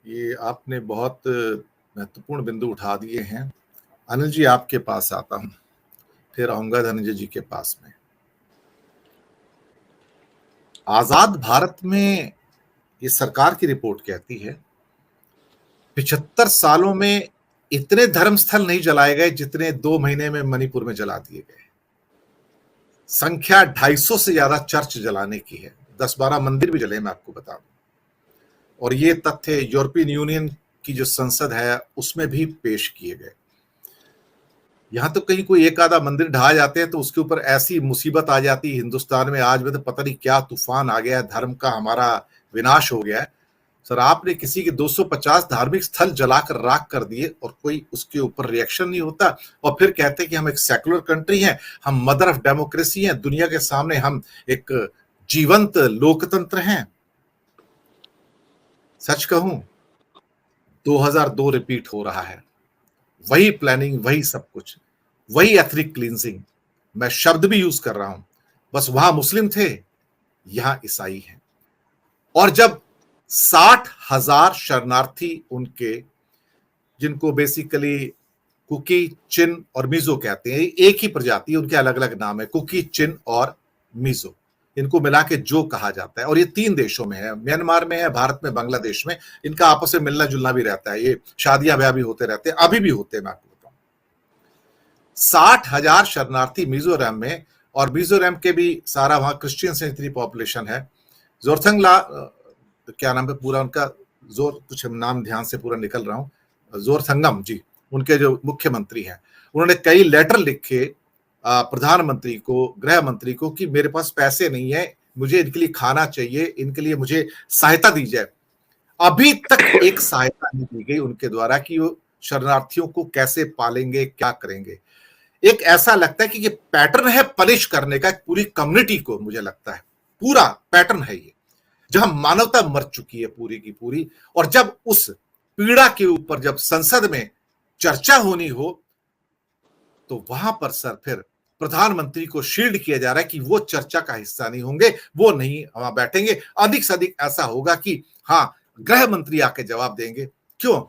ये आपने बहुत महत्वपूर्ण बिंदु उठा दिए हैं। अनिल जी, आपके पास आता हूं, फिर आऊंगा धनंजय जी के पास में। आजाद भारत में ये सरकार की रिपोर्ट कहती है 75 सालों में इतने धर्मस्थल नहीं जलाए गए जितने 2 महीने में मणिपुर में जला दिए गए। संख्या 250 से ज्यादा चर्च जलाने की है, 10-12 मंदिर भी जले, मैं आपको बता दूं। और ये तथ्य यूरोपियन यूनियन की जो संसद है उसमें भी पेश किए गए। यहां तो कहीं कोई एक आधा मंदिर ढहा जाते हैं तो उसके ऊपर ऐसी मुसीबत आ जाती है हिंदुस्तान में, आज में तो पता नहीं क्या तूफान आ गया है, धर्म का हमारा विनाश हो गया है। सर, आपने किसी के 250 धार्मिक स्थल जलाकर राख कर दिए और कोई उसके ऊपर रिएक्शन नहीं होता, और फिर कहते हैं कि हम एक सेकुलर कंट्री हैं, हम मदर ऑफ डेमोक्रेसी हैं, दुनिया के सामने हम एक जीवंत लोकतंत्र हैं। सच कहूं, 2002 रिपीट हो रहा है, वही प्लानिंग, वही सब कुछ, वही एथनिक क्लींजिंग। मैं शब्द भी यूज कर रहा हूं, बस वहां मुस्लिम थे, यहां ईसाई हैं। और जब 60,000 शरणार्थी उनके, जिनको बेसिकली कुकी, चिन और मिजो कहते हैं, एक ही प्रजाति, उनके अलग अलग नाम है, कुकी, चिन और मिजो, इनको मिला के जो कहा जाता है। और ये 3 देशों में है, म्यांमार में है, भारत में, बांग्लादेश में। इनका आपस में मिलना जुलना भी रहता है, ये शादियां ब्याह भी होते रहते हैं, अभी भी होते हैं। मैं आपको बताऊं, 60,000 शरणार्थी मिजोरम में, और मिजोरम के भी सारा वहां क्रिश्चियन से इतनी पॉपुलेशन है। जोरथंगला, क्या नाम है पूरा उनका, जोर कुछ नाम ध्यान से पूरा निकल रहा हूं, जोरथंगम जी, उनके जो मुख्यमंत्री हैं, उन्होंने कई लेटर लिखे प्रधानमंत्री को, गृह मंत्री को, कि मेरे पास पैसे नहीं है, मुझे इनके लिए खाना चाहिए, इनके लिए मुझे सहायता दी जाए। अभी तक एक सहायता नहीं दी गई उनके द्वारा कि वो शरणार्थियों को कैसे पालेंगे, क्या करेंगे। एक ऐसा लगता है कि ये पैटर्न है पनिश करने का पूरी कम्युनिटी को, मुझे लगता है पूरा पैटर्न है ये, जहां मानवता मर चुकी है पूरी की पूरी। और जब उस पीड़ा के ऊपर जब संसद में चर्चा होनी हो, तो वहां पर सर फिर प्रधानमंत्री को शील्ड किया जा रहा है कि वो चर्चा का हिस्सा नहीं होंगे, वो नहीं वहां बैठेंगे। अधिक से अधिक ऐसा होगा कि हाँ, गृह मंत्री आके जवाब देंगे। क्यों?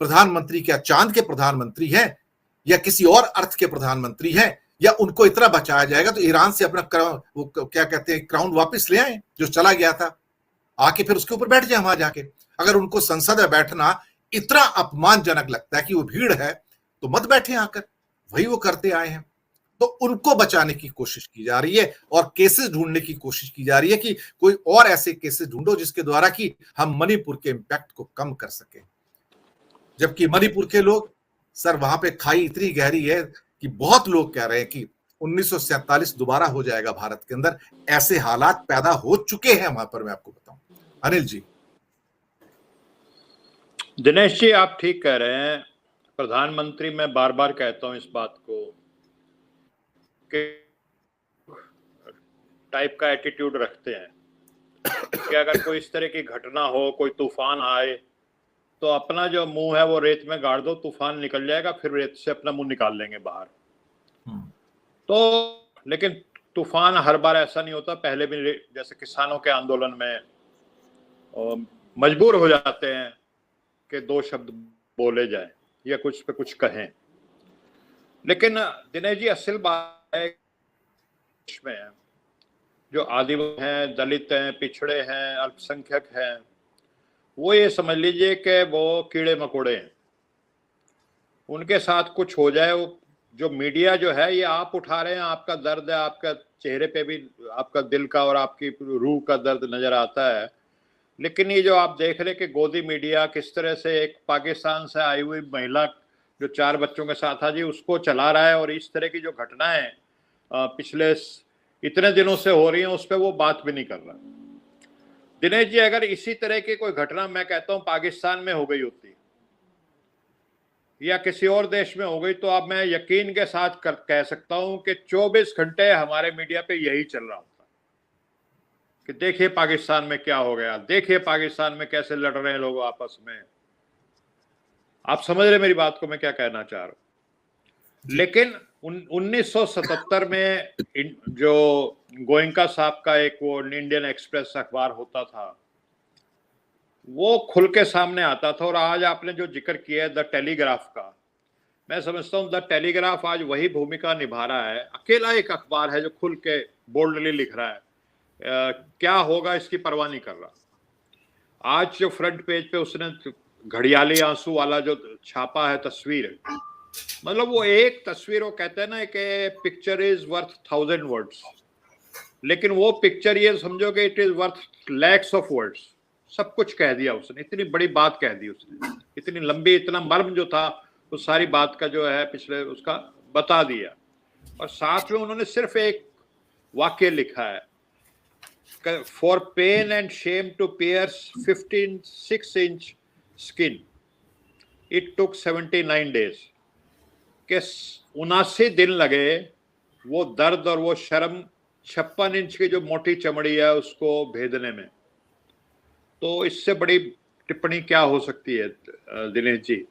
प्रधानमंत्री क्या चांद के प्रधानमंत्री हैं, या किसी और अर्थ के प्रधानमंत्री हैं, या उनको इतना बचाया जाएगा तो ईरान से अपना वो क्या कहते हैं, क्राउन वापस ले आए जो चला गया था, आके फिर उसके ऊपर बैठ जाए वहां जाके। अगर उनको संसद में बैठना इतना अपमानजनक लगता है कि वो भीड़ है, तो मत बैठे आकर, वही वो करते आए हैं। तो उनको बचाने की कोशिश की जा रही है और केसेस ढूंढने की कोशिश की जा रही है कि कोई और ऐसे केसेस ढूंढो जिसके द्वारा कि हम मणिपुर के इंपैक्ट को कम कर सके। जबकि मणिपुर के लोग, सर वहां पे खाई इतनी गहरी है कि बहुत लोग कह रहे हैं कि 1947 दोबारा हो जाएगा भारत के अंदर, ऐसे हालात पैदा हो चुके हैं वहां पर, मैं आपको बताऊं। अनिल जी। दिनेश जी, आप ठीक कह रहे हैं। प्रधानमंत्री, मैं बार बार कहता हूं इस बात को कि टाइप का एटीट्यूड रखते हैं कि अगर कोई इस तरह की घटना हो, कोई तूफान आए, तो अपना जो मुंह है वो रेत में गाड़ दो, तूफान निकल जाएगा, फिर रेत से अपना मुंह निकाल लेंगे बाहर। तो लेकिन तूफान हर बार ऐसा नहीं होता। पहले भी जैसे किसानों के आंदोलन में मजबूर हो जाते हैं कि 2 शब्द बोले जाए या कुछ पे कुछ कहें। लेकिन दिनेश जी, असल बात है में जो आदिवासी हैं, दलित हैं, पिछड़े हैं, अल्पसंख्यक हैं, वो ये समझ लीजिए कि वो कीड़े मकोड़े हैं। उनके साथ कुछ हो जाए, वो जो मीडिया जो है ये आप उठा रहे हैं, आपका दर्द है, आपका चेहरे पे भी आपका दिल का और आपकी रूह का दर्द नजर आता है। लेकिन ये जो आप देख रहे कि गोदी मीडिया किस तरह से एक पाकिस्तान से आई हुई महिला जो 4 बच्चों के साथ था जी, उसको चला रहा है, और इस तरह की जो घटनाएं पिछले इतने दिनों से हो रही हैं उस पर वो बात भी नहीं कर रहा। दिनेश जी, अगर इसी तरह की कोई घटना, मैं कहता हूं, पाकिस्तान में हो गई होती या किसी और देश में हो गई, तो अब मैं यकीन के साथ कह सकता हूं कि 24 घंटे हमारे मीडिया पे यही चल रहा होता कि देखिए पाकिस्तान में क्या हो गया, देखिए पाकिस्तान में कैसे लड़ रहे हैं लोग आपस में। आप समझ रहे मेरी बात को, मैं क्या कहना चाह रहा हूं। लेकिन 1977 में जो गोयनका साहब का एक वो इंडियन एक्सप्रेस अखबार होता था, वो खुल के सामने आता था। और आज आपने जो जिक्र किया है द टेलीग्राफ का, मैं समझता हूँ द टेलीग्राफ आज वही भूमिका निभा रहा है। अकेला एक अखबार है जो खुल के बोल्डली लिख रहा है, क्या होगा इसकी परवाह नहीं कर रहा। आज जो फ्रंट पेज पे उसने घड़ियाली आंसू वाला जो छापा है तस्वीर, मतलब वो एक तस्वीर, वो कहते हैं ना कि पिक्चर इज वर्थ 1000 वर्ड्स, लेकिन वो पिक्चर ये समझो कि it is worth lakhs of words. सब कुछ कह दिया उसने, इतनी बड़ी बात कह दी उसने, इतनी लंबी, इतना मर्म जो था उस सारी बात का जो है पिछले उसका बता दिया। और साथ में उन्होंने सिर्फ एक वाक्य लिखा है, for pain and shame to pierce 6 inch skin it took 79 days, के 79 दिन लगे वो दर्द और वो शर्म 56 इंच की जो मोटी चमड़ी है उसको भेदने में। तो इससे बड़ी टिप्पणी क्या हो सकती है दिनेश जी?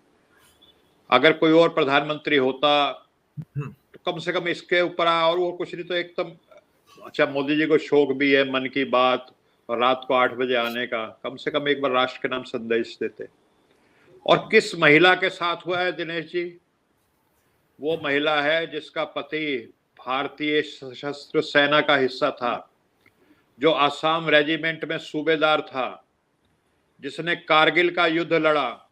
अगर कोई और प्रधानमंत्री होता तो कम से कम इसके ऊपर और वो कुछ नहीं तो एकदम, अच्छा मोदी जी को शौक भी है मन की बात और रात को 8 बजे आने का, कम से कम एक बार राष्ट्र के नाम संदेश देते। और किस महिला के साथ हुआ है दिनेश जी? वो महिला है जिसका पति भारतीय सशस्त्र सेना का हिस्सा था, जो आसाम रेजिमेंट में सूबेदार था, जिसने कारगिल का युद्ध लड़ा,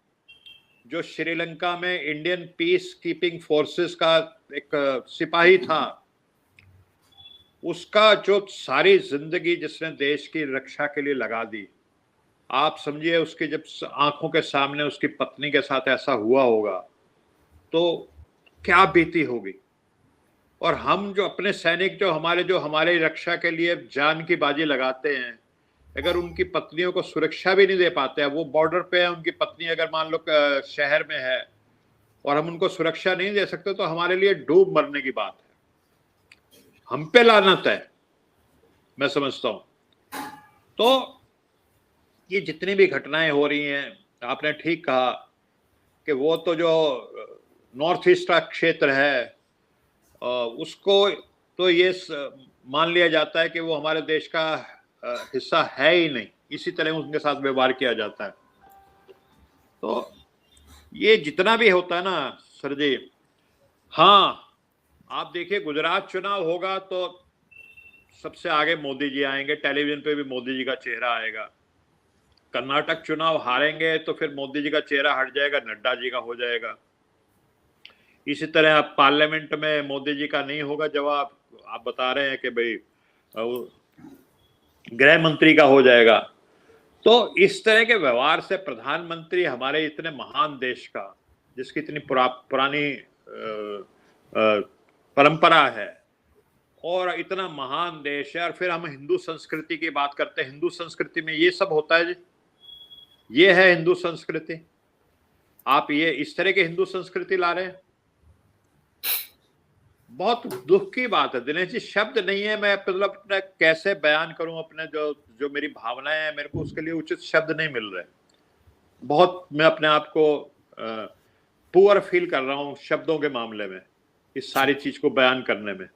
जो श्रीलंका में इंडियन पीस कीपिंग फोर्सेस का एक सिपाही था, उसका जो सारी जिंदगी जिसने देश की रक्षा के लिए लगा दी। आप समझिए उसकी जब आंखों के सामने उसकी पत्नी के साथ ऐसा हुआ होगा तो क्या बीती होगी। और हम जो अपने सैनिक जो हमारे रक्षा के लिए जान की बाजी लगाते हैं, अगर उनकी पत्नियों को सुरक्षा भी नहीं दे पाते हैं, वो बॉर्डर पे है, उनकी पत्नी अगर मान लो शहर में है और हम उनको सुरक्षा नहीं दे सकते, तो हमारे लिए डूब मरने की बात है, हम पे लानत है, मैं समझता हूं। तो ये जितनी भी घटनाएं हो रही हैं, आपने ठीक कहा कि वो तो जो नॉर्थ ईस्ट का क्षेत्र है उसको तो ये मान लिया जाता है कि वो हमारे देश का हिस्सा है ही नहीं, इसी तरह उनके साथ व्यवहार किया जाता है। तो ये जितना भी होता है ना सर जी, हाँ आप देखिए गुजरात चुनाव होगा तो सबसे आगे मोदी जी आएंगे, टेलीविजन पे भी मोदी जी का चेहरा आएगा। कर्नाटक चुनाव हारेंगे तो फिर मोदी जी का चेहरा हट जाएगा, नड्डा जी का हो जाएगा। इसी तरह आप पार्लियामेंट में मोदी जी का नहीं होगा जवाब, आप बता रहे हैं कि भाई गृह मंत्री का हो जाएगा। तो इस तरह के व्यवहार से प्रधानमंत्री हमारे इतने महान देश का, जिसकी इतनी पुरानी परंपरा है और इतना महान देश है, और फिर हम हिंदू संस्कृति की बात करते हैं, हिंदू संस्कृति में ये सब होता है जी, ये है हिंदू संस्कृति। आप ये इस तरह की हिंदू संस्कृति ला रहे हैं, बहुत दुख की बात है दिनेश जी। शब्द नहीं है, मैं मतलब अपने कैसे बयान करूं अपने जो मेरी भावनाएं हैं, मेरे को उसके लिए उचित शब्द नहीं मिल रहे। बहुत मैं अपने आप को पुअर फील कर रहा हूं शब्दों के मामले में, इस सारी चीज को बयान करने में।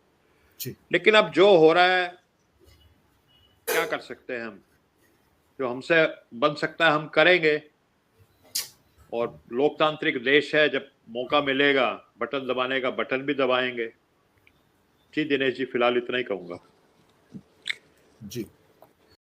लेकिन अब जो हो रहा है क्या कर सकते हैं हम, जो हमसे बन सकता है हम करेंगे। और लोकतांत्रिक देश है, जब मौका मिलेगा बटन दबाने का बटन भी दबाएंगे। जी दिनेश जी, फिलहाल इतना ही कहूंगा। जी।